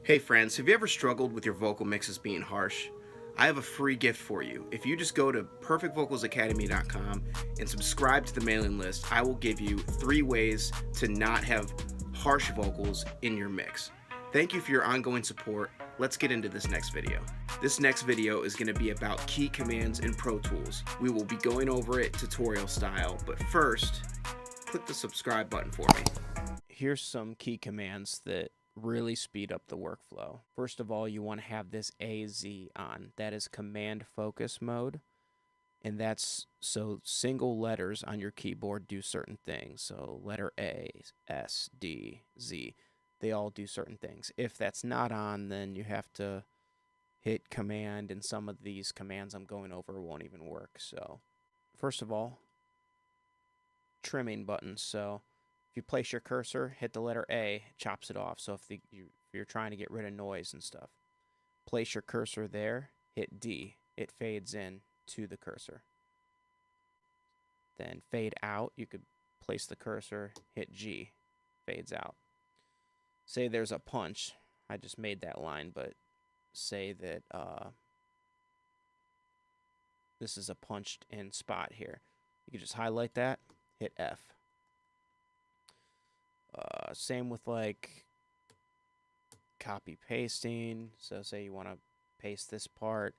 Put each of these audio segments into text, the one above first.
Hey friends, have you ever struggled with your vocal mixes being harsh? I have a free gift for you. If you just go to perfectvocalsacademy.com and subscribe to the mailing list, I will give you 3 ways to not have harsh vocals in your mix. Thank you for your ongoing support. Let's get into this next video. This next video is going to be about key commands in Pro Tools. We will be going over it tutorial style, but first, click the subscribe button for me. Here's some key commands that really speed up the workflow. First of all, you want to have this AZ on. That is command focus mode. And that's so single letters on your keyboard do certain things. So letter A, S, D, Z, they all do certain things. If that's not on, then you have to hit command, and some of these commands I'm going over won't even work. So first of all, trimming buttons. So if you place your cursor, hit the letter A, it chops it off. So if you're trying to get rid of noise and stuff, place your cursor there, hit D, it fades in to the cursor. Then fade out, you could place the cursor, hit G, fades out. Say there's a punch, I just made that line, but say that this is a punched in spot here. You can just highlight that, hit F. Same with like copy pasting. So say you want to paste this part,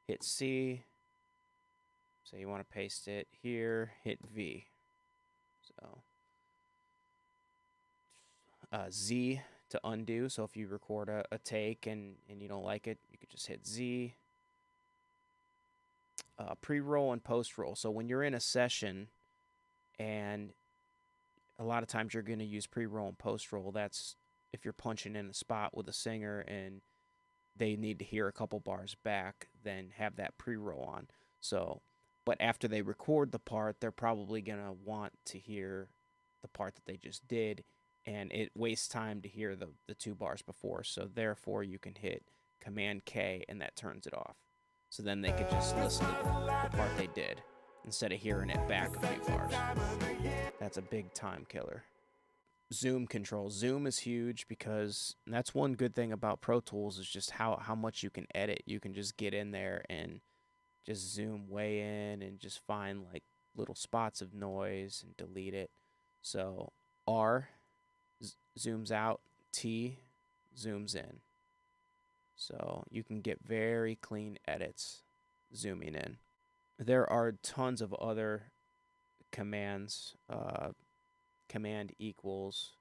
hit C. Say you want to paste it here, hit V. So Z to undo. So if you record a take and you don't like it, you could just hit Z. Pre-roll and post-roll. So when you're in a session, and a lot of times you're going to use pre-roll and post-roll. That's if you're punching in a spot with a singer and they need to hear a couple bars back, then have that pre-roll on. So, but after they record the part, they're probably going to want to hear the part that they just did, and it wastes time to hear the 2 bars before. So therefore, you can hit Command K, and that turns it off. So then they could just listen to the part they did instead of hearing it back a few bars. That's a big time killer. Zoom control. Zoom is huge because that's one good thing about Pro Tools is just how much you can edit. You can just get in there and just zoom way in and just find like little spots of noise and delete it. So R zooms out, T zooms in. So you can get very clean edits zooming in. There are tons of other commands. Command equals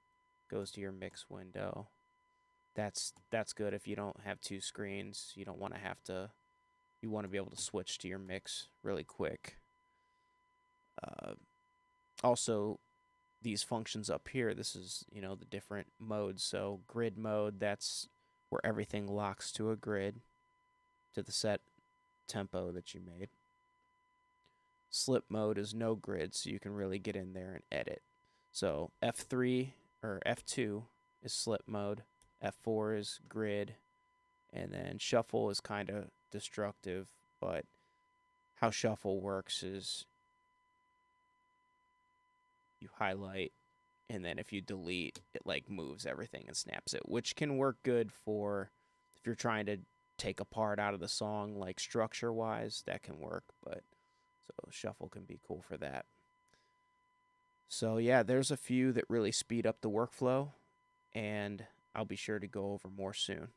goes to your mix window. That's good if you don't have 2 screens. You don't want to have to. You want to be able to switch to your mix really quick. Also, these functions up here. This is the different modes. So grid mode. That's where everything locks to a grid, to the set tempo that you made. Slip mode is no grid, so you can really get in there and edit. So F3 or F2 is slip mode, F4 is grid, and then shuffle is kind of destructive, but how shuffle works is you highlight, and then if you delete, it like moves everything and snaps it, which can work good for if you're trying to take a part out of the song, like structure-wise, that can work, but so shuffle can be cool for that. So yeah, there's a few that really speed up the workflow, and I'll be sure to go over more soon.